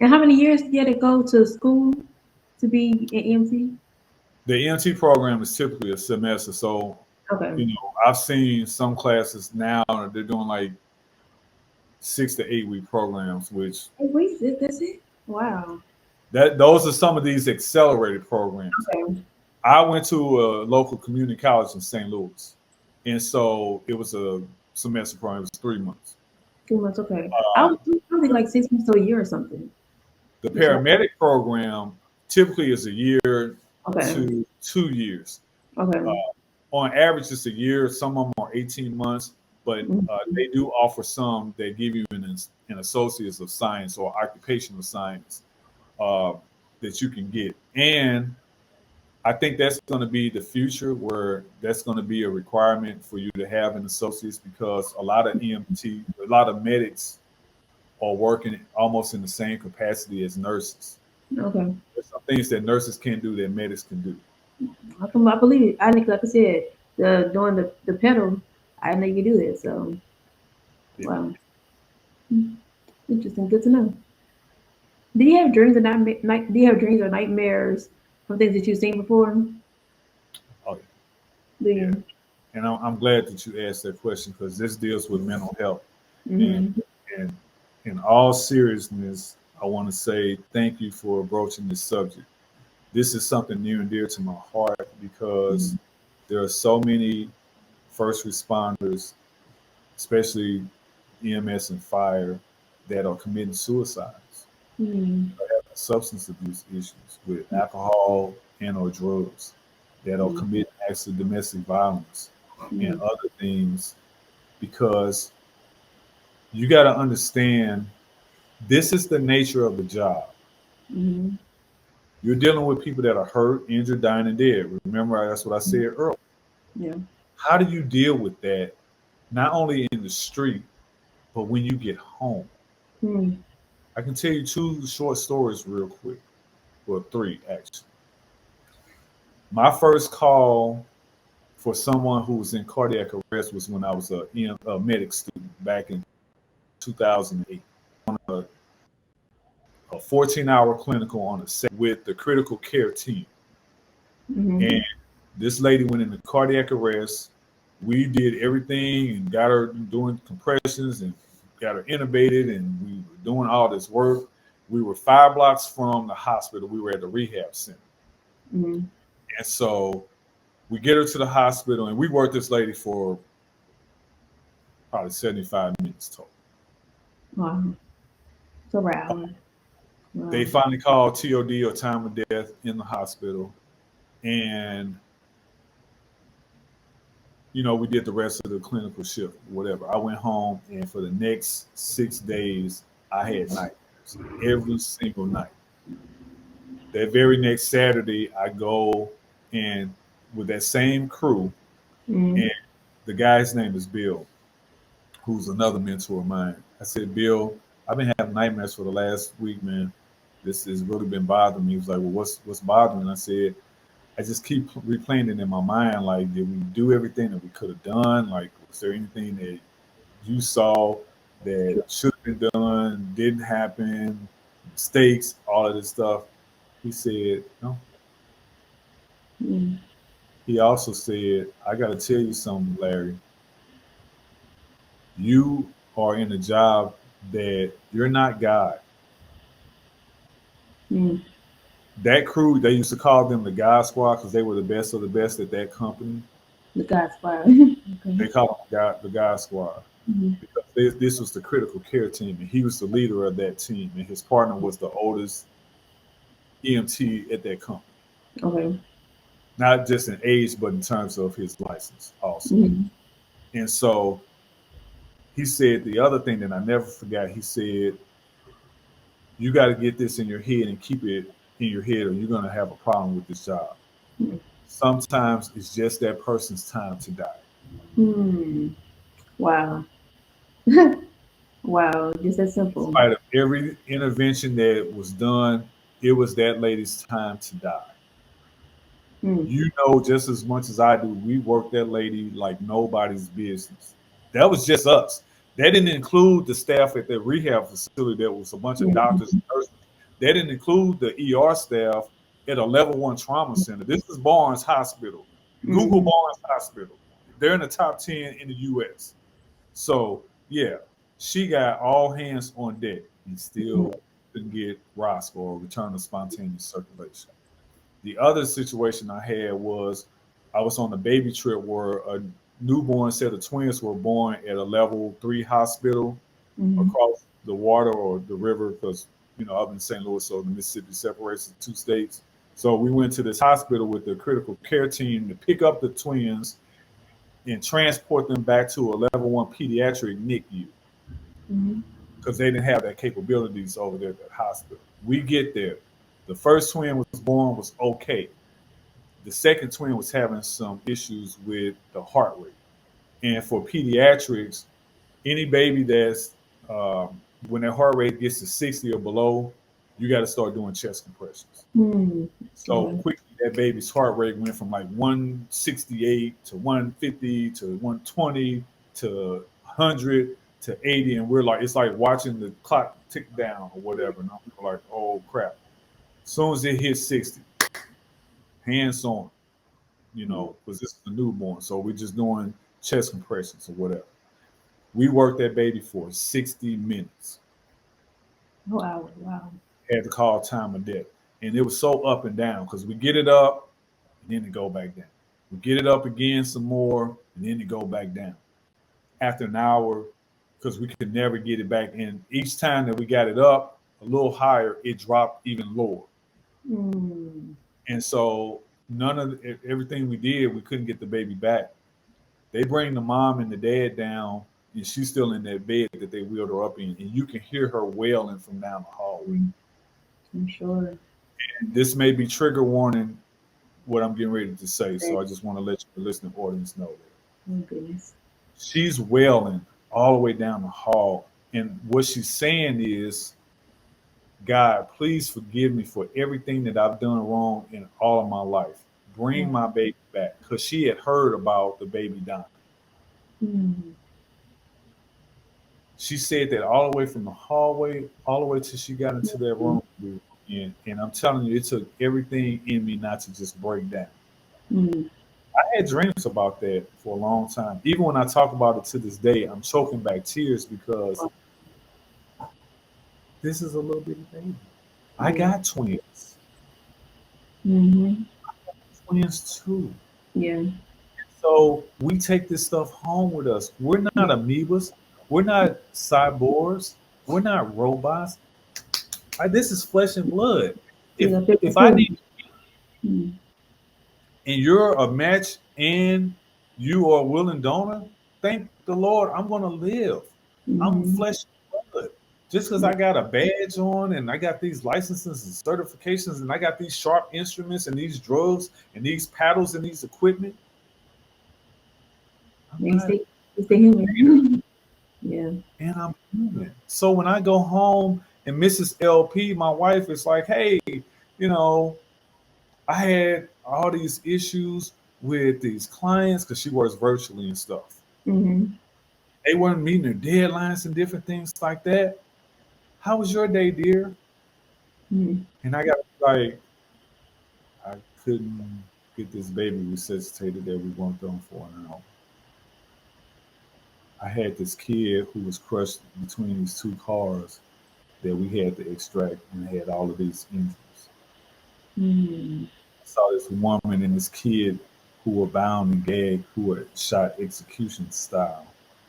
And how many years did you have to go to school to be an EMT? The EMT program is typically a semester. So, Okay. I've seen some classes now they're doing like 6 to 8 week programs, which 8 weeks? That's it? Wow. those are some of these accelerated programs. Okay. I went to a local community college in St. Louis, and so it was a semester program. It was 3 months. 2 months. Okay. I Uh, was probably like 6 months to a year or something. the That's right. paramedic program typically is a year Okay. to 2 years. Uh, Okay. on average, it's a year. Some of them are 18 months, but Mhm. they do offer some that give you an associates of science or occupational science uh, that you can get. And I think that's going to be the future where that's going to be a requirement for you to have an associates because a lot of EMT, a lot of medics are working almost in the same capacity as nurses. Okay. There's some things that nurses can't do that medics can do. I believe it. I think, like I said, doing the pedal, I know you can do that. So, Yeah. wow. Interesting. Good to know. Do you have dreams or do you have dreams or nightmares from things that you've seen before? Oh, Do yeah. you? And I'm glad that you asked that question because this deals with mental health. And, Mm-hmm. and in all seriousness, I want to say thank you for broaching this subject. This is something near and dear to my heart because there are so many first responders, especially EMS and fire, that are committing suicides, Mm-hmm. substance abuse issues with alcohol and or drugs, that are committing acts of domestic violence and Mm-hmm. other things because you got to understand this is the nature of the job. Mm-hmm. You're dealing with people that are hurt, injured, dying, and dead. Remember, that's what I said earlier. Yeah. How do you deal with that, not only in the street, but when you get home? Mm-hmm. I can tell you two short stories real quick. Well, three, actually. My first call for someone who was in cardiac arrest was when I was a medic student back in 2008 on a 14-hour clinical on a set with the critical care team. Mm-hmm. And this lady went into cardiac arrest. We did everything and got her doing compressions and got her intubated, and we were doing all this work. We were 5 blocks from the hospital. We were at the rehab center. Mm-hmm. And so we get her to the hospital, and we worked this lady for probably 75 minutes total. Wow. So wow. They Wow. finally called TOD or time of death in the hospital. And, we did the rest of the clinical shift, whatever. I went home, and for the next 6 days, I had nightmares every single night. That very next Saturday, I go and with that same crew, Mm-hmm. and the guy's name is Bill, who's another mentor of mine. I said, Bill, I've been having nightmares for the last week, man. This has really been bothering me. He was like, well, what's bothering me? I said, I just keep replaying it in my mind. Like, did we do everything that we could have done? Like, was there anything that you saw that should have been done, didn't happen, mistakes, all of this stuff? He said, no. Mm-hmm. He also said, I got to tell you something, Larry. You are in a job that you're not God. Mm-hmm. That crew, they used to call them the God Squad because they were the best of the best at that company. The God's fire. Okay. They called them the God Squad Mm-hmm. because this was the critical care team, and he was the leader of that team, and his partner was the oldest EMT at that company. Okay. Not just in age, but in terms of his license also. Mm-hmm. And so he said the other thing that I never forgot. He said, "You got to get this in your head and keep it in your head, or you're going to have a problem with this job. Sometimes it's just that person's time to die." Hmm. Wow. Wow. Just that In simple. spite of every intervention that was done, it was that lady's time to die. Mm. You know just as much as I do, we worked that lady like nobody's business. That was just us. That didn't include the staff at the rehab facility. That was a bunch of Mm. doctors and nurses. They didn't include the ER staff at a level 1 trauma center. This is Barnes Hospital. Google Mm-hmm. Barnes Hospital. They're in the top 10 in the US. So yeah, she got all hands on deck and still couldn't get ROSC, or return of spontaneous circulation. The other situation I had was I was on a baby trip where a newborn set of twins were born at a level 3 hospital Mm-hmm. across the water or the river, because I'm in St. Louis, so the Mississippi separates the two states. So we went to this hospital with the critical care team to pick up the twins and transport them back to a level 1 pediatric NICU, Mm-hmm. because they didn't have that capabilities over there at the hospital. We get there. The first twin was born, was okay. The second twin was having some issues with the heart rate. And for pediatrics, any baby that's when their heart rate gets to 60 or below, you got to start doing chest compressions. Mm-hmm. So Yeah. quickly, that baby's heart rate went from like 168 to 150 to 120 to 100 to 80, and we're like, it's like watching the clock tick down or whatever. And I'm like, oh crap! As soon as it hits 60, hands on, because this is a newborn, so we're just doing chest compressions or whatever. We worked that baby for 60 minutes. Wow. Wow. Had to call time of death. And it was so up and down, because we get it up and then it go back down. We get it up again some more and then it go back down. After an hour, because we could never get it back. And each time that we got it up a little higher, it dropped even lower. Mm. And so everything we did, we couldn't get the baby back. They bring the mom and the dad down, and she's still in that bed that they wheeled her up in, and you can hear her wailing from down the hallway. I'm sure. And this may be trigger warning what I'm getting ready to say, so I just want to let the listening audience know that Oh goodness. she's wailing all the way down the hall, and what she's saying is, God, please forgive me for everything that I've done wrong in all of my life. Bring my baby back, because she had heard about the baby dying. Mm. She said that all the way from the hallway, all the way till she got into that room we were in. And I'm telling you, it took everything in me not to just break down. Mm. I had dreams about that for a long time. Even when I talk about it to this day, I'm choking back tears, because this is a little bitty baby. I got twins. Mm-hmm. Twins too. Yeah. So we take this stuff home with us. We're not amoebas. We're not cyborgs. We're not robots. This is flesh and blood. If I need, Mm. and you're a match and you are a willing donor, thank the Lord, I'm going to live. I'm Mm-hmm. flesh and blood. Just because I got a badge on and I got these licenses and certifications and I got these sharp instruments and these drugs and these paddles and these equipment, I'm not, Stay human. Yeah. and I'm human. So when I go home and Mrs. LP, my wife, is like, hey, I had all these issues with these clients, because she works virtually and stuff. Mm-hmm. They weren't meeting their deadlines and different things like that. How was your day, dear? Mm-hmm. And I got like, I couldn't get this baby resuscitated that we worked on for an hour. I had this kid who was crushed between these two cars that we had to extract, and had all of these injuries. Mm-hmm. I saw this woman and this kid who were bound and gagged, who were shot execution style.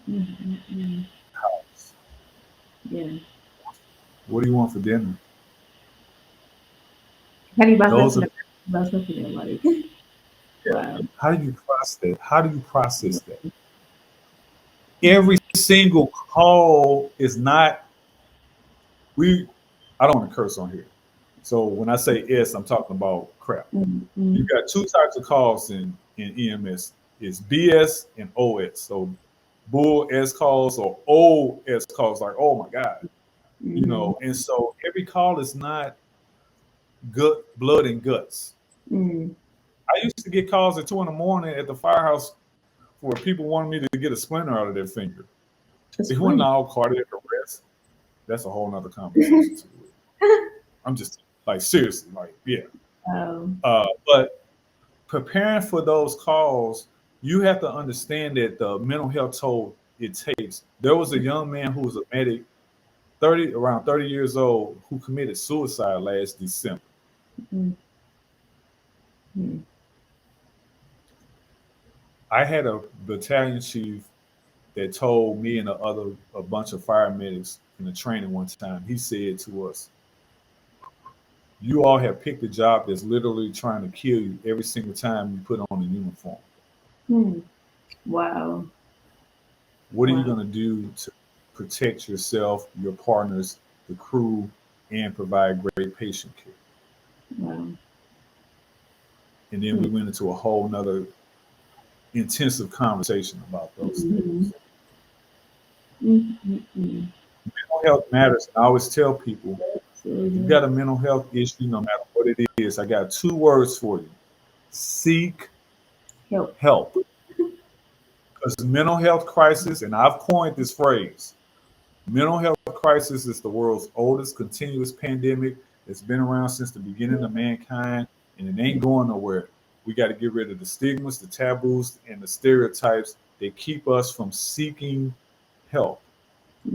Mm-hmm. House. Yeah. What do you want for dinner? How do you Those are, about something that like? Wow. how do you process that? How do you process that? Every single call is not, I don't want to curse on here. So when I say S, I'm talking about crap. Mm-hmm. You got two types of calls in EMS. It's BS and OS. So bull S calls or OS calls, like, oh my God. Mm-hmm. And so every call is not good blood and guts. Mm-hmm. I used to get calls at 2 a.m. at the firehouse where people wanted me to get a splinter out of their finger. That's They funny. wouldn't all cardiac arrest. That's a whole nother conversation too. I'm just like seriously, like yeah. Um, But preparing for those calls, you have to understand that the mental health toll it takes. There was a young man who was a medic, around 30 years old, who committed suicide last December. mm, mm, I had a battalion chief that told me and a bunch of fire medics in the training one time. He said to us, "You all have picked a job that's literally trying to kill you every single time you put on a uniform. mm. Wow. What are you Wow. going to do to protect yourself, your partners, the crew, and provide great patient care?" Wow. And then Mm, we went into a whole nother intensive conversation about those mm, things. mm, mm, mm. Mental health matters. I always tell people, if you Absolutely. got a mental health issue, no matter what it is, I got two words for you: seek Help. help. Because mental health crisis, and I've coined this phrase, mental health crisis is the world's oldest continuous pandemic. It's been around since the beginning of mankind, and it ain't going nowhere. We got to get rid of the stigmas, the taboos, and the stereotypes that keep us from seeking help.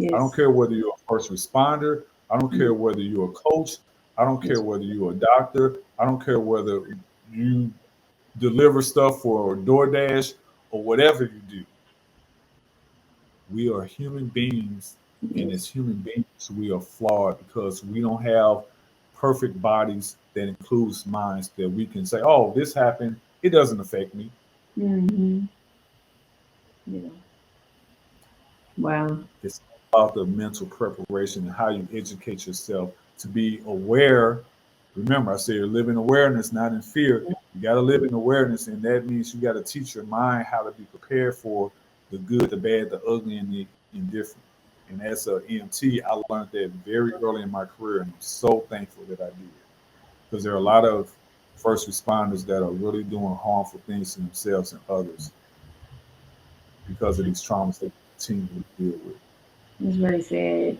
I don't Yes. care whether you're a first responder. I don't Mm, care whether you're a coach. I don't care yes. whether you're a doctor. I don't care whether you deliver stuff for DoorDash or whatever you do. We are human beings, and as Yes. human beings, we are flawed because we don't have perfect bodies that includes minds that we can say, "Oh, this happened. It doesn't affect me." Mm-hmm. Yeah. Wow. It's about the mental preparation and how you educate yourself to be aware. Remember, I said live in awareness, not in fear. You got to live in awareness, and that means you got to teach your mind how to be prepared for the good, the bad, the ugly, and the indifferent. And as an EMT, I learned that very early in my career, and I'm so thankful that I did. Because there are a lot of first responders that are really doing harmful things to themselves and others because of these traumas they continue to deal with. It's very sad.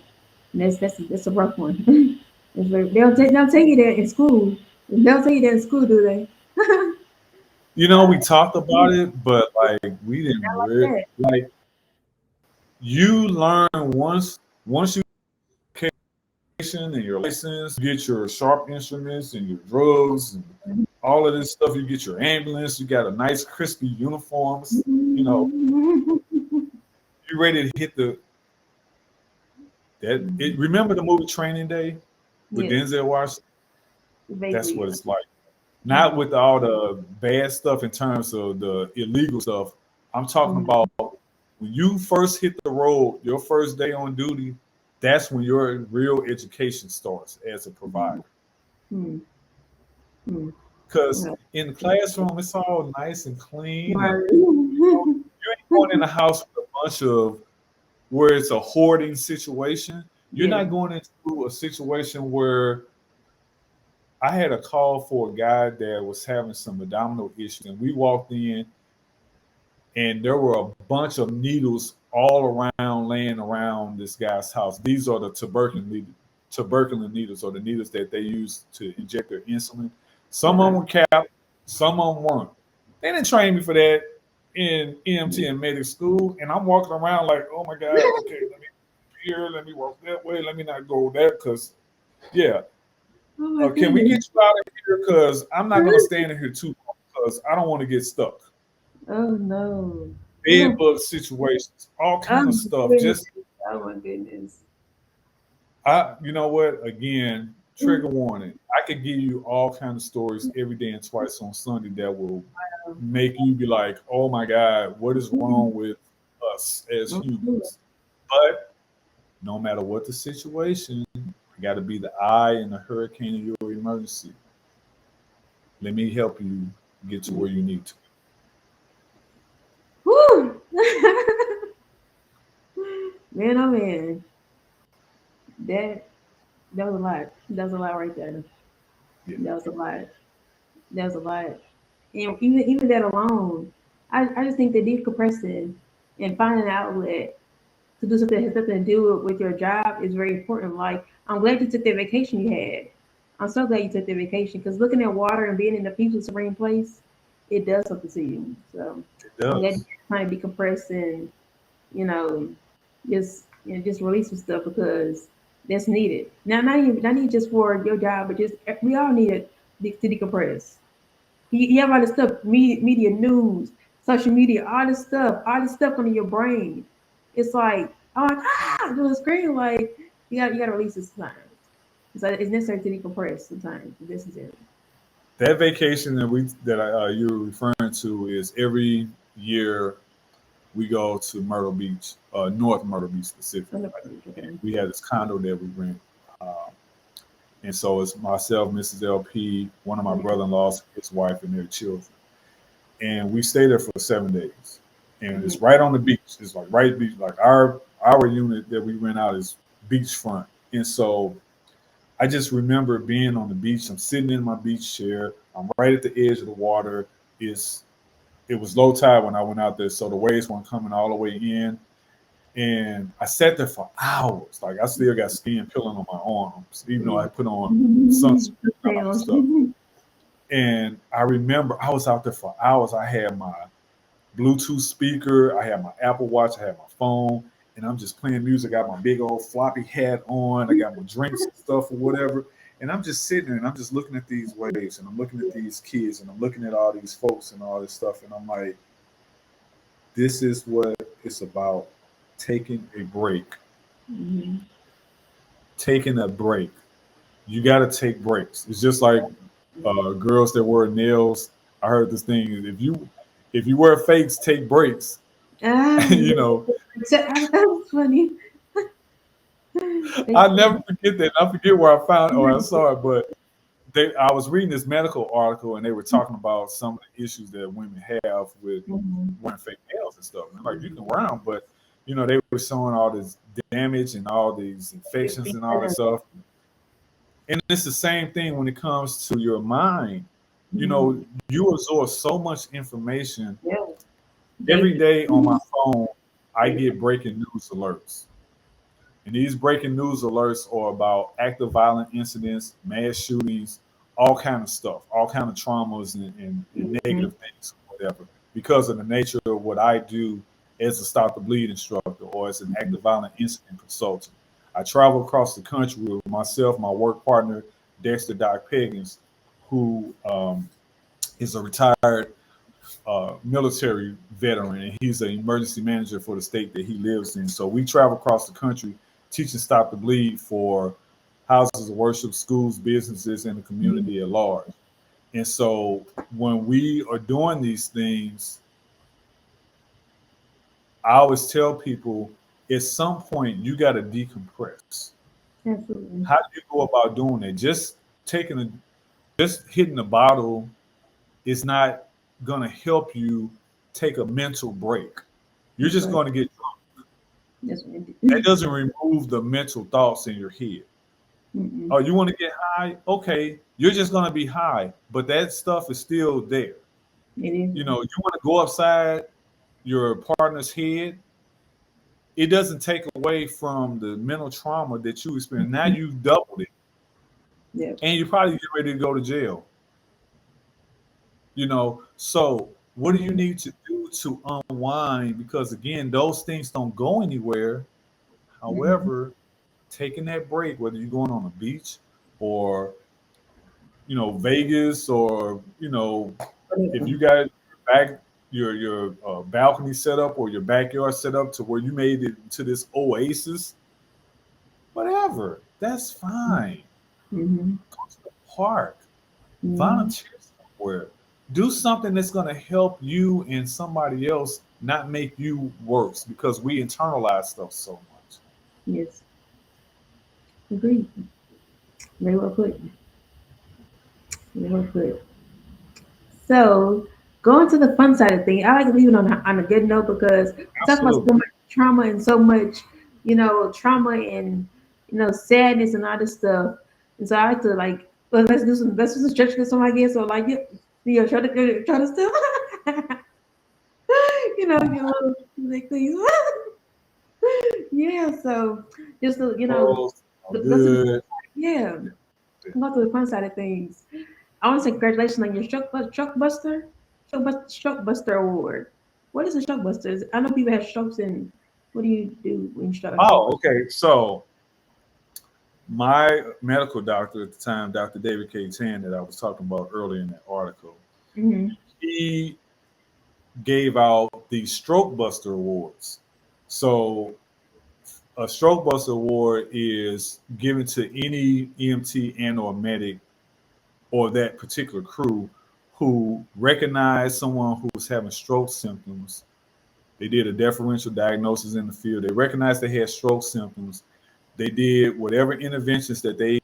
And that's a rough one. It's very, they'll tell you that in school. They'll tell you that in school, do they? You know, we talked about it, but like we didn't Not like really that. like you learn once you get education and your license, you get your sharp instruments and your drugs and all of this stuff. You get your ambulance. You got a nice crispy uniforms. You know, you ready to hit the that. Mhm. It, remember the movie Training Day with Yes, Denzel Washington? That's vaguely. what it's like. Not Mhm. with all the bad stuff in terms of the illegal stuff. I'm talking Mhm. about when you first hit the road, your first day on duty, that's when your real education starts as a provider. Mhm. Mhm. Because Yeah. in the classroom, it's all nice and clean, and Right. you ain't going in the house with a bunch of where it's a hoarding situation. You're Yes. not going into a situation where I had a call for a guy that was having some abdominal issues, and we walked in, and there were a bunch of needles all around, laying around this guy's house. These are the tuberculin needles, or the needles that they use to inject their insulin. Some of them Okay. were capped, some of them weren't. They didn't train me for that in EMT and medic school, and I'm walking around like, oh my god, okay, let me here, let me walk that way, let me not go there, because yeah, Oh my can we goodness. get you out of here? Because I'm not going to stand in here too long because I don't want to get stuck. Oh no. Bed Oh, bug situations, all oh kind of my stuff. goodness. Just Oh my goodness. you know what? Again, trigger warning. I could give you all kind of stories every day and twice on Sunday that will make you be like, "Oh my God, what is wrong with us as humans?" But no matter what the situation, I got to be the eye in the hurricane of your emergency. Let me help you get to where you need to. Woo! Man, oh man, that that was a lot. That was a lot right there. Yeah. That was a lot. That was a lot. And even that alone, I just think that decompressing and finding an outlet to do something that has something to do with your job is very important. Like I'm glad you took that vacation you had. I'm so glad you took the vacation because looking at water and being in a peaceful, serene place, it does something to you. So It I'm glad does. you're trying to decompress and you know just release some stuff because that's needed. Now, not even just for your job, but just we all need it to decompress. You have all this stuff, media, news, social media, all this stuff under your brain. It's like, oh, doing the screen, like you got to release it sometimes. So it's necessary to decompress sometimes. It's necessary. That vacation that you're referring to is every year we go to Myrtle Beach, North Myrtle Beach specifically. Okay. We have this condo that we rent. Uh, and so it's myself, Mrs. LP, one of my brother-in-laws, his wife, and their children. And we stay there for 7 days. And it's right on the beach. It's like right beach, like our unit that we rent out is beachfront. And so I just remember being on the beach. I'm sitting in my beach chair. I'm right at the edge of the water. It's it was low tide when I went out there, so the waves weren't coming all the way in. And I sat there for hours. Like I still got skin peeling on my arms, even though I put on sunscreen and all that stuff. And I remember I was out there for hours. I had my Bluetooth speaker, I had my Apple Watch, I had my phone, and I'm just playing music. I got my big old floppy hat on. I got my drinks and stuff or whatever. And I'm just sitting there and I'm just looking at these waves and I'm looking at these kids and I'm looking at all these folks and all this stuff. And I'm like, this is what it's about, taking a break. Mm-hmm. Taking a break. You got to take breaks. It's just like girls that wear nails. I heard this thing: if you wear fakes, take breaks. Ah, you know, that was funny. I never forget that. I forget where I found or I saw it, but I was reading this medical article and they were talking about some of the issues that women have with Mhm. wearing fake nails and stuff. And like you can wear them, but they were showing all this damage and all these infections and all this stuff. And it's the same thing when it comes to your mind. Mhm. You absorb so much information Yeah. every Daily. day on my phone. I get breaking news alerts. And these breaking news alerts are about active violent incidents, mass shootings, all kind of stuff, all kind of traumas and Mhm. negative things, whatever. Because of the nature of what I do as a Stop the Bleed instructor or as an active violent incident consultant. I travel across the country with myself, my work partner, Dexter Doc Peggins, who is a retired military veteran, and he's an emergency manager for the state that he lives in. So we travel across the country teaching Stop the Bleed for houses of worship, schools, businesses, and the Mhm. community at large. And so when we are doing these things, I always tell people at some point you got to decompress. Absolutely. How do you go about doing it? Just hitting the bottle is not going to help you take a mental break. You're That's just right. going to get That's right. that doesn't remove the mental thoughts in your head. Mm-mm. Oh, you want to get high? Okay, you're just going to be high, but that stuff is still there. It is. You want to go upside your partner's head. It doesn't take away from the mental trauma that you experience. Now you've doubled it, Yeah. and you probably get ready to go to jail. So what do you Mhm. need to do to unwind? Because again, those things don't go anywhere. Mhm. However, taking that break, whether you're going on a beach or Vegas, or if you got back your balcony set up or your backyard set up to where you made it to this oasis, whatever, that's fine. Mhm. Go to the park, Mhm. volunteer somewhere, do something that's going to help you and somebody else, not make you worse, because we internalize stuff so much. Yes. Agreed. Very well put. Very well put. So, going to the fun side of things, I like to leave it on a good note because we talk about so Absolutely. much trauma and so much, trauma and sadness and all this stuff. And so I like to well, let's do some stretching or something, I guess, or like try to still, get a little like, please. Yeah. So just Oh, let's good. yeah. Go to the fun side of things. I want to say congratulations on your Stroke Buster Award. What is a Stroke Buster? I know people have strokes, and what do you do when you start a stroke? Oh, okay. So my medical doctor at the time, Dr. David K. Tan, that I was talking about earlier in that article, Mm-hmm. he gave out the Stroke Buster Awards. So a Stroke Buster Award is given to any EMT and or medic or that particular crew who recognized someone who was having stroke symptoms. They did a differential diagnosis in the field. They recognized they had stroke symptoms. They did whatever interventions that they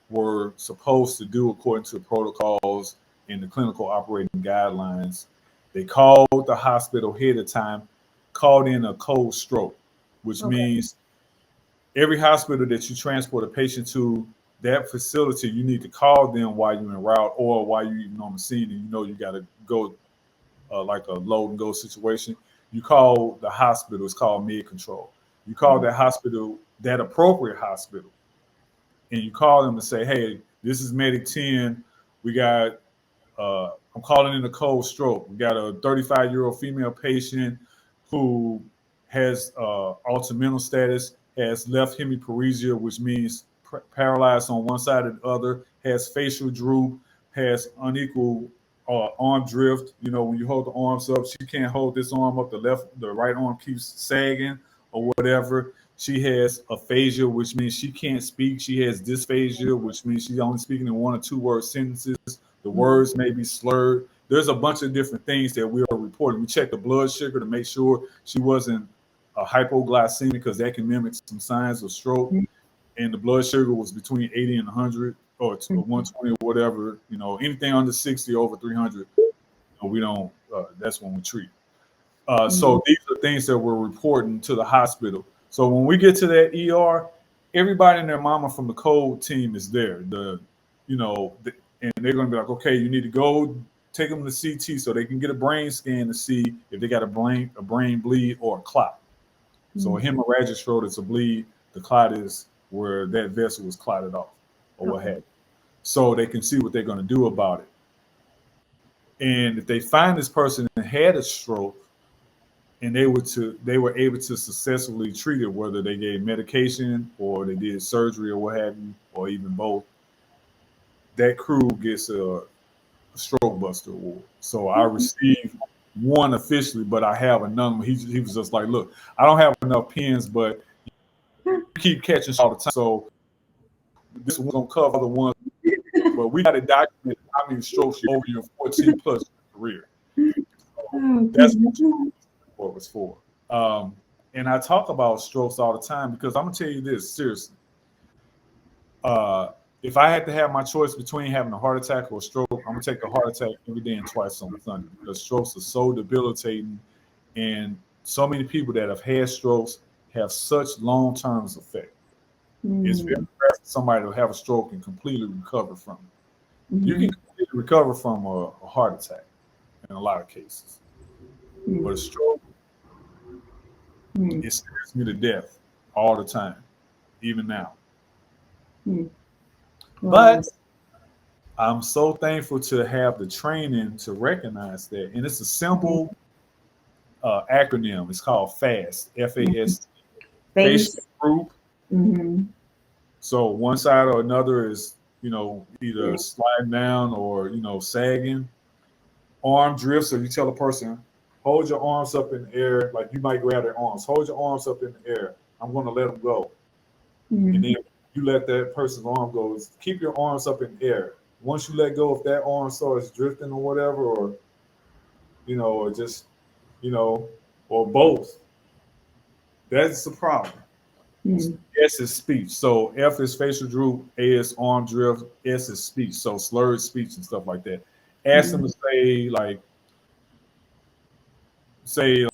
were supposed to do according to protocols and the clinical operating guidelines. They called the hospital ahead of time, called in a cold stroke, which Okay. means every hospital that you transport a patient to, that facility, you need to call them while you're en route or while you're even on the scene and you know you got to go like a load and go situation. You call the hospital, it's called mid control. You call that hospital, that appropriate hospital, and you call them and say, hey, this is Medic 10. We got, I'm calling in a cold stroke. We got a 35-year-old female patient who has altered mental status, has left hemiparesia, which means paralyzed on one side or the other, has facial droop, has unequal arm drift. You know, when you hold the arms up, she can't hold this arm up. The right arm keeps sagging or whatever. She has aphasia, which means she can't speak. She has dysphagia, which means she's only speaking in one or two word sentences. The words may be slurred. There's a bunch of different things that we are reporting. We check the blood sugar to make sure she wasn't hypoglycemic because that can mimic some signs of stroke. And the blood sugar was between 80 and 100 or 120 or whatever. You know, anything under 60 over 300, we don't. That's when we treat. So these are things that we're reporting to the hospital. So when we get to that ER, everybody and their mama from the code team is there. And they're going to be like, okay, you need to go take them to CT so they can get a brain scan to see if they got a brain bleed or a clot. So a hemorrhagic stroke is a bleed. The clot is where that vessel was clotted off or what have you. So they can see what they're going to do about it. And if they find this person that had a stroke, and they were able to successfully treat it, whether they gave medication or they did surgery or what have you, or even both, that crew gets a Stroke Buster Award. So I received one officially, but I have another. He was just like, look, I don't have enough pens, but you keep catching all the time. So this one's gonna cover the ones, but we got to document how many strokes over your 14 plus career. So that's what it was for. And I talk about strokes all the time because I'm gonna tell you this seriously. If I had to have my choice between having a heart attack or a stroke, I'm gonna take a heart attack every day and twice on Sunday because strokes are so debilitating, and so many people that have had strokes have such long-term effect. It's very rare for somebody to have a stroke and completely recover from it. You can completely recover from a heart attack in a lot of cases, but a stroke, it scares me to death all the time, even now. But I'm so thankful to have the training to recognize that. And it's a simple acronym. It's called FAST, F-A-S-T, facial group. So one side or another is, either sliding down or, sagging. Arm drift. So you tell a person, hold your arms up in the air, like you might grab their arms. Hold your arms up in the air. I'm going to let them go. And then you let that person's arm go. Keep your arms up in the air. Once you let go, if that arm starts drifting or whatever, or or just, or both, that's the problem. S is speech. So F is facial droop, A is arm drift, S is speech. So slurred speech and stuff like that. Ask them to say,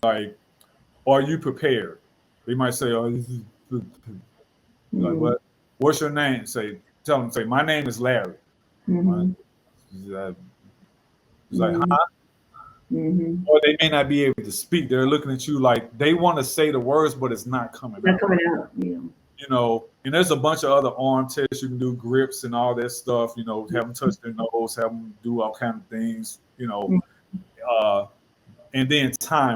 are you prepared? They might say, oh, this is like what? What's your name? Tell them, say, my name is Larry. He's like, huh? Or they may not be able to speak. They're looking at you like they want to say the words, but it's not coming out. Not coming out. Yeah. And there's a bunch of other arm tests you can do, grips and all that stuff. Have them touch their nose, have them do all kind of things. Uh, and then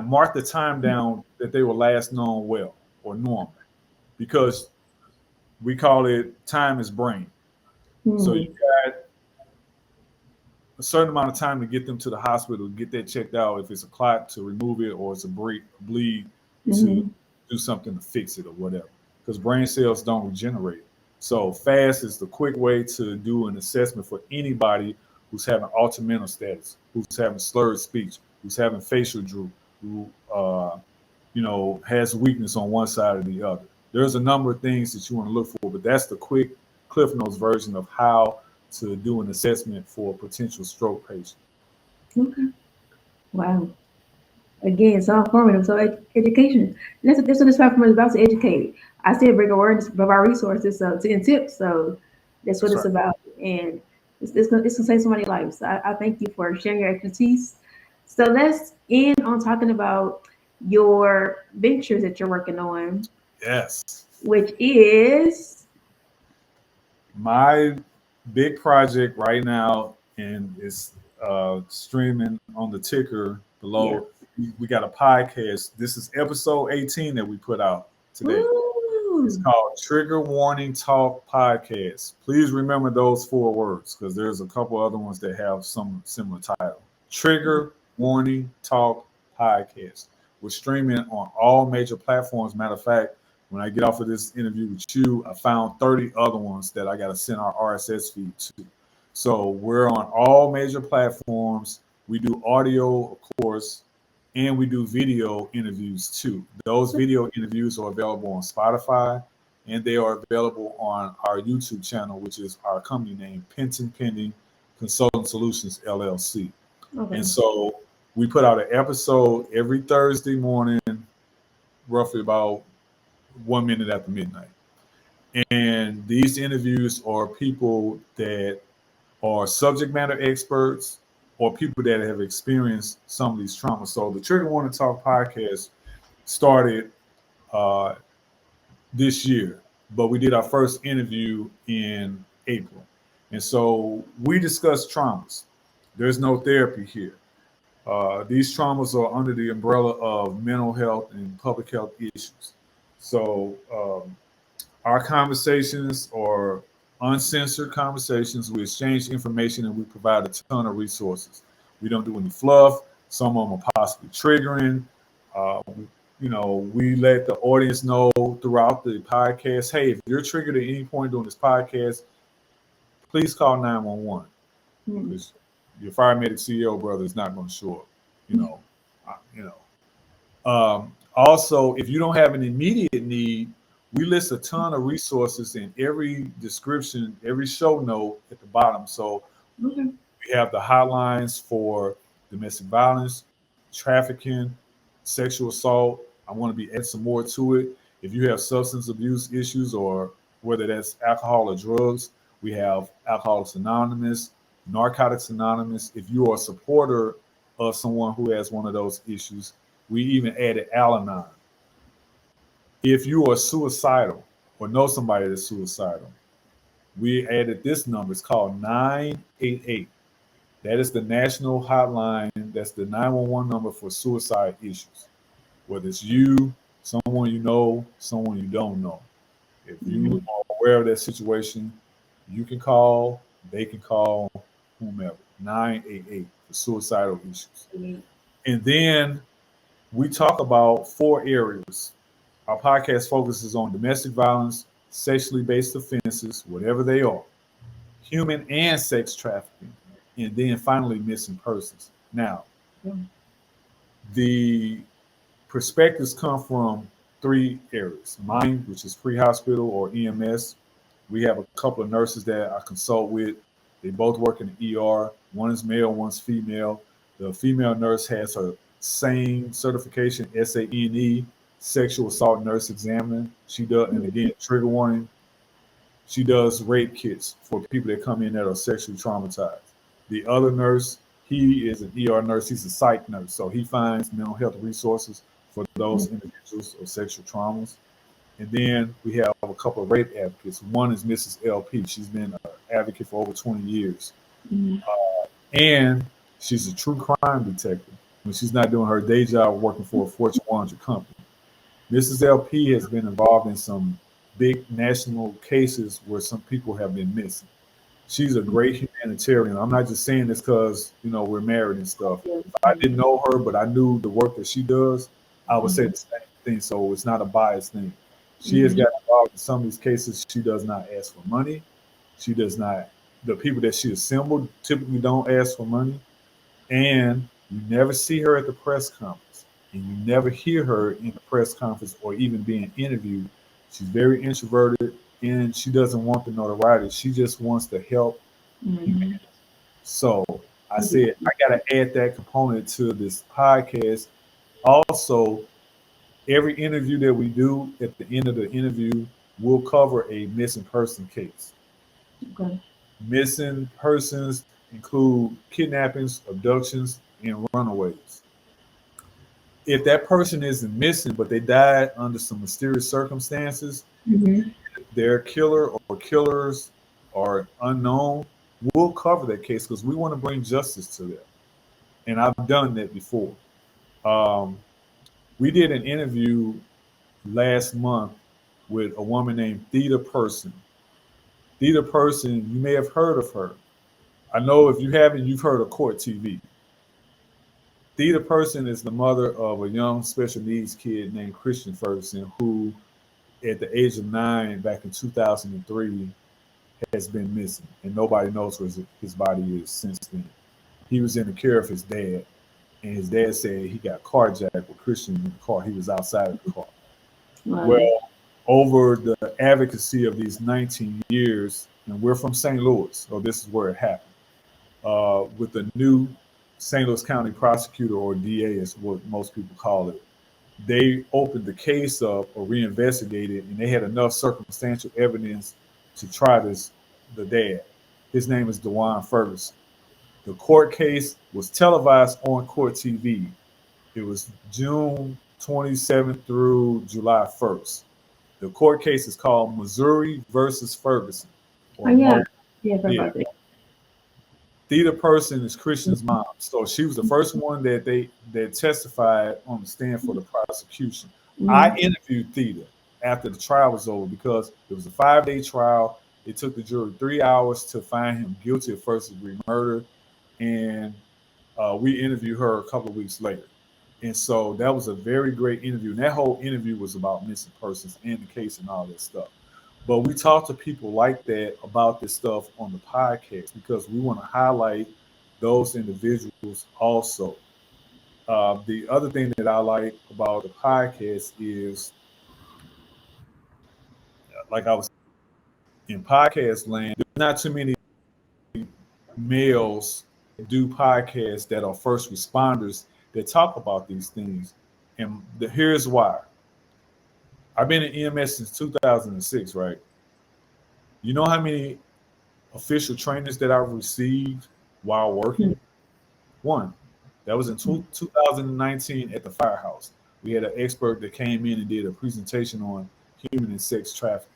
mark the time down that they were last known well or normal, because we call it time is brain. So you got a certain amount of time to get them to the hospital, get that checked out. If it's a clot, to remove it, or it's a bleed to do something to fix it or whatever. Because brain cells don't regenerate. So FAST is the quick way to do an assessment for anybody who's having altered mental status, who's having slurred speech, who's having facial droop, who has weakness on one side or the other. There's a number of things that you want to look for, but that's the quick Cliff Notes version of how to do an assessment for a potential stroke patient. Okay. Wow. Again, so informative. So education. That's what this platform is about, to educate. I still bring awareness of our resources and tips. So that's what it's about. And it's going to save somebody's life. So I thank you for sharing your expertise. So let's end on talking about your ventures that you're working on. Yes. Which is? My big project right now, and it's streaming on the ticker below. Yeah. We got a podcast. This is episode 18 that we put out today. Ooh. It's called Trigger Warning Talk Podcast. Please remember those 4 words, because there's a couple other ones that have some similar title. Trigger Warning Talk Podcast. We're streaming on all major platforms. Matter of fact, when I get off of this interview with you, I found 30 other ones that I got to send our RSS feed to. So we're on all major platforms. We do audio, of course, and we do video interviews too. Those video interviews are available on Spotify, and they are available on our YouTube channel, which is our company name, Penton Pending Consulting Solutions, LLC. Okay. And so we put out an episode every Thursday morning, roughly about 1 minute after midnight. And these interviews are people that are subject matter experts or people that have experienced some of these traumas. So the Trigger Warning Talk podcast started this year, but we did our first interview in April. And so we discussed traumas. There's no therapy here. These traumas are under the umbrella of mental health and public health issues. So our conversations are uncensored conversations. We exchange information and we provide a ton of resources. We don't do any fluff. Some of them are possibly triggering. We let the audience know throughout the podcast, hey, if you're triggered at any point during this podcast, please call 911. Because your FireMedic CEO brother is not going to show up. Also, if you don't have an immediate need, we list a ton of resources in every description, every show note at the bottom. So we have the hotlines for domestic violence, trafficking, sexual assault. I want to be add some more to it. If you have substance abuse issues, or whether that's alcohol or drugs, we have Alcoholics Anonymous, Narcotics Anonymous. If you are a supporter of someone who has one of those issues, we even added Al-Anon. If you are suicidal or know somebody that's suicidal, we added this number. It's called 988. That is the national hotline. That's the 911 number for suicide issues. Whether it's you, someone you know, someone you don't know. If you are aware of that situation, you can call, they can call, whomever. 988 for suicidal issues. And then we talk about 4 areas. Our podcast focuses on domestic violence, sexually based offenses, whatever they are, human and sex trafficking, and then finally missing persons. Now, the perspectives come from 3 areas. Mine, which is pre-hospital or EMS. We have a couple of nurses that I consult with. They both work in the ER. One is male, one's female. The female nurse has her same certification, SANE, sexual assault nurse examiner. She does, and again, trigger warning, she does rape kits for people that come in that are sexually traumatized. The other nurse, he is an ER nurse. He's a psych nurse. So he finds mental health resources for those individuals or sexual traumas. And then we have a couple of rape advocates. One is Mrs. LP. She's been an advocate for over 20 years. Mm-hmm. And she's a true crime detective when she's not doing her day job working for a Fortune 100 company. Mrs. LP has been involved in some big national cases where some people have been missing. She's a great humanitarian. I'm not just saying this because, we're married and stuff. If I didn't know her, but I knew the work that she does, I would say the same thing. So it's not a biased thing. She has got involved in some of these cases. She does not ask for money. She does not. The people that she assembled typically don't ask for money. And you never see her at the press conference. And you never hear her in the press conference or even being interviewed. She's very introverted and she doesn't want the notoriety. She just wants to help. Mm-hmm. So I said, I got to add that component to this podcast. Also, every interview that we do, at the end of the interview, we'll cover a missing person case. Okay. Missing persons include kidnappings, abductions, and runaways. If that person isn't missing, but they died under some mysterious circumstances, their killer or killers are unknown, we'll cover that case because we want to bring justice to them. And I've done that before. We did an interview last month with a woman named Theta Person. Theta Person, you may have heard of her. I know if you haven't, you've heard of Court TV. Theta Person is the mother of a young special needs kid named Christian Ferguson, who at the age of 9 back in 2003 has been missing, and nobody knows where his body is since then. He was in the care of his dad, and his dad said he got carjacked with Christian in the car. He was outside of the car. Wow. Well, over the advocacy of these 19 years, and we're from St. Louis, so this is where it happened, with the new St. Louis County prosecutor, or DA is what most people call it. They opened the case up or reinvestigated, and they had enough circumstantial evidence to try the dad. His name is DeJuan Ferguson. The court case was televised on Court TV. It was June 27th through July 1st. The court case is called Missouri versus Ferguson. Yeah. Theta Person is Christian's mom. So she was the first one that testified on the stand for the prosecution. I interviewed Theta after the trial was over because it was a 5-day trial. It took the jury 3 hours to find him guilty of first-degree murder. And we interviewed her a couple of weeks later. And so that was a very great interview. And that whole interview was about missing persons and the case and all that stuff. But we talk to people like that about this stuff on the podcast because we want to highlight those individuals also. The other thing that I like about the podcast is, like I was in podcast land, there's not too many males that do podcasts that are first responders that talk about these things. And here's why. I've been in EMS since 2006, right? You know how many official trainings that I've received while working? One. That was in 2019 at the firehouse. We had an expert that came in and did a presentation on human and sex trafficking.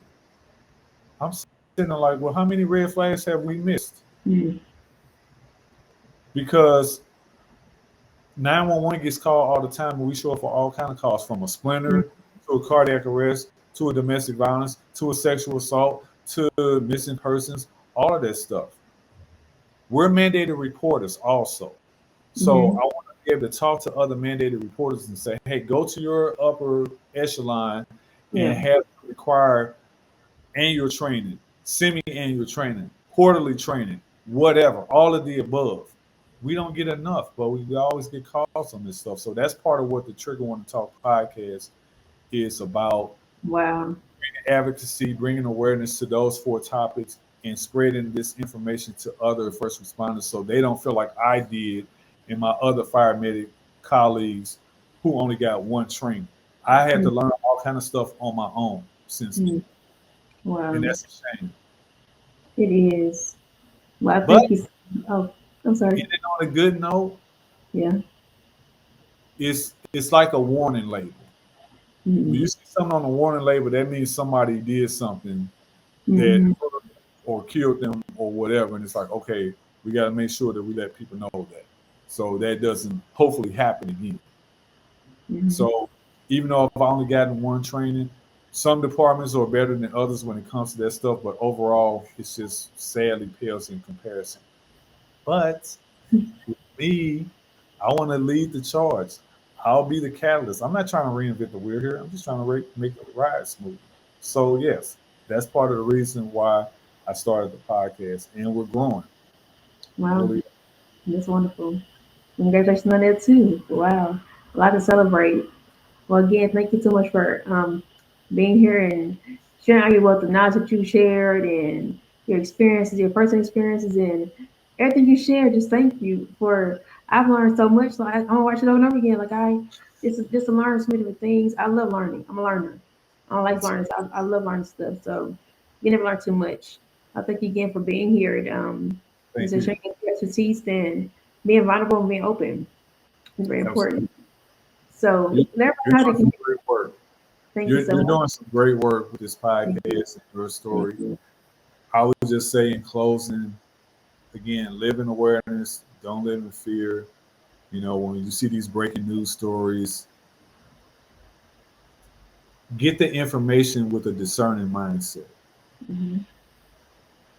I'm sitting there like, well, how many red flags have we missed? Because 911 gets called all the time, and we show up for all kinds of calls, from a splinter to a cardiac arrest to a domestic violence to a sexual assault to missing persons, all of that stuff. We're mandated reporters also. So I want to be able to talk to other mandated reporters and say, hey, go to your upper echelon and have required annual training, semi-annual training, quarterly training, whatever, all of the above. We don't get enough, but we always get calls on this stuff. So that's part of what the Trigger Want to Talk podcast is about. Wow. Bringing advocacy, bringing awareness to those 4 topics, and spreading this information to other first responders so they don't feel like I did and my other FireMedic colleagues who only got 1 training. I had to learn all kind of stuff on my own since then. Wow. And that's a shame. It is. Well, I think I'm sorry. Getting on a good note, yeah, it's like a warning label. When you see something on the warning label, that means somebody did something that Mm-hmm. or killed them or whatever. And it's like, okay, we got to make sure that we let people know that. So that doesn't hopefully happen again. Mm-hmm. So even though I've only gotten one training, some departments are better than others when it comes to that stuff, but overall, it's just sadly pales in comparison. But with me, I want to lead the charge. I'll be the catalyst. I'm not trying to reinvent the wheel here. I'm just trying to make the ride smooth. So yes, that's part of the reason why I started the podcast, and we're growing. We Wow, really, that's wonderful. Congratulations on that too. Wow, a lot to celebrate. Well, again, thank you so much for being here and sharing all your wealth of knowledge that you shared and your experiences, your personal experiences, and everything you shared. Just thank you for. I've learned so much, so I want to watch it over and over again. Like just to learn so many different things. I love learning. I'm a learner. I don't like learning. So I love learning stuff. So you never learn too much. I thank you again for being here and thank so you. sharing your expertise and being vulnerable and being open. It's very Absolutely. important. So You- let You're everybody know doing they some can. great work. Thank you You're, so you're much. doing some great work with this Thank you. podcast and your Thank story. you. I would just say in closing, again, live in awareness. Don't live in fear. You know, when you see these breaking news stories, get the information with a discerning mindset. Hmm.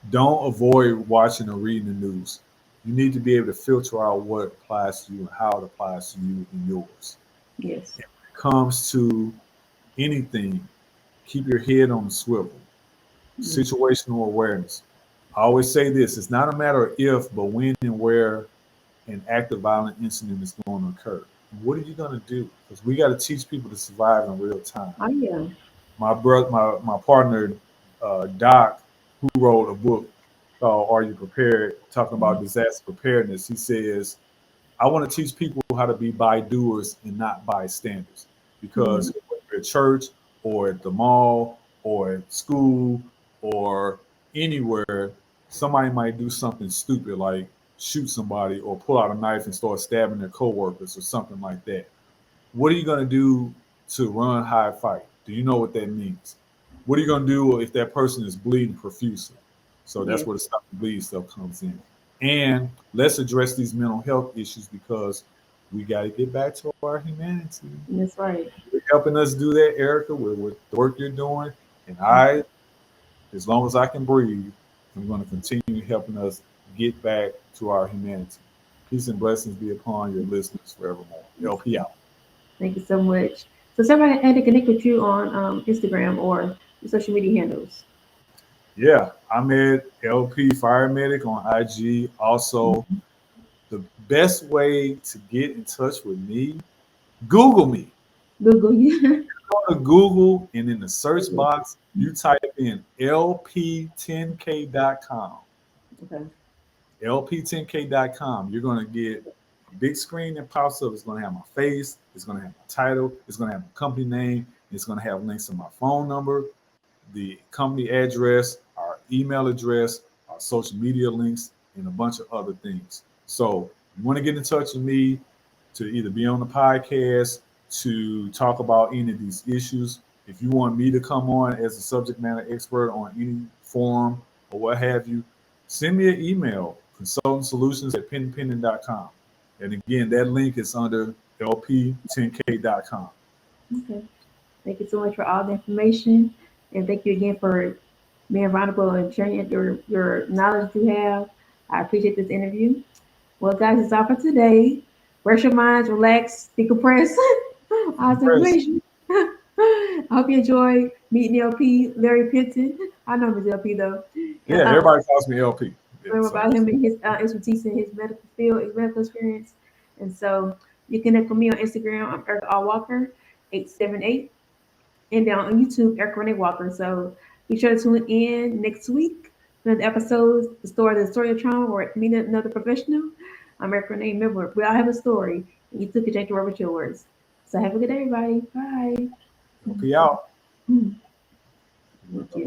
Don't avoid watching or reading the news. You need to be able to filter out what applies to you and how it applies to you and yours. Yes. When it comes to anything, keep your head on the swivel. Mm-hmm. Situational awareness. I always say this: it's not a matter of if, but when and where an active violent incident is going to occur. What are you going to do? Because we got to teach people to survive in real time. Oh yeah. My brother, my partner, Doc, who wrote a book called "Are You Prepared?" talking about disaster preparedness. He says, "I want to teach people how to be by-doers and not bystanders, Mm-hmm. because whether you're at church or at the mall or at school or anywhere, somebody might do something stupid like shoot somebody or pull out a knife and start stabbing their coworkers or something like that. What are you going to do to run, hide, fight? Do you know what that means? What are you going to do if that person is bleeding profusely? So that's Yes. where the stop the bleed stuff comes in. And let's address these mental health issues because we got to get back to our humanity. That's right. You're helping us do that, Erica, with the work you're doing. And I, as long as I can breathe, I'm going to continue helping us get back to our humanity. Peace and blessings be upon your listeners forevermore. Yes. LP out. Thank you so much. So somebody had to connect with you on Instagram or your social media handles. Yeah, I'm at LP FireMedic on IG. Also, the best way to get in touch with me, Google me. Google you. Go to Google and in the search box, you type in lp10k.com. Okay. lp10k.com. You're going to get a big screen that pops up. It's going to have my face, it's going to have my title, it's going to have my company name, it's going to have links to my phone number, the company address, our email address, our social media links, and a bunch of other things. So you want to get in touch with me to either be on the podcast, to talk about any of these issues. If you want me to come on as a subject matter expert on any forum or what have you, send me an email, consultantsolutions@pentonpending.com. And again, that link is under lp10k.com. Okay. Thank you so much for all the information, and thank you again for being vulnerable and sharing your knowledge you have. I appreciate this interview. Well, guys, it's all for today. Rest your minds, relax, decompress. All this Chris, information. I hope you enjoy meeting LP, Larry Penton. I know him as LP though. yeah, And everybody calls me LP. Yeah, learn so about him and his expertise in his medical field, his medical experience. And so you can connect with me on Instagram. I'm Erica R. Walker, 878. And then on YouTube, Erica Renee Walker. So be sure to tune in next week. Another episode, the story of trauma, or meet another professional. I'm Erica Renee. Remember, we all have a story, and you took a change to work with yours. So have a good day, everybody. Bye. LP out. Mm. Thank you.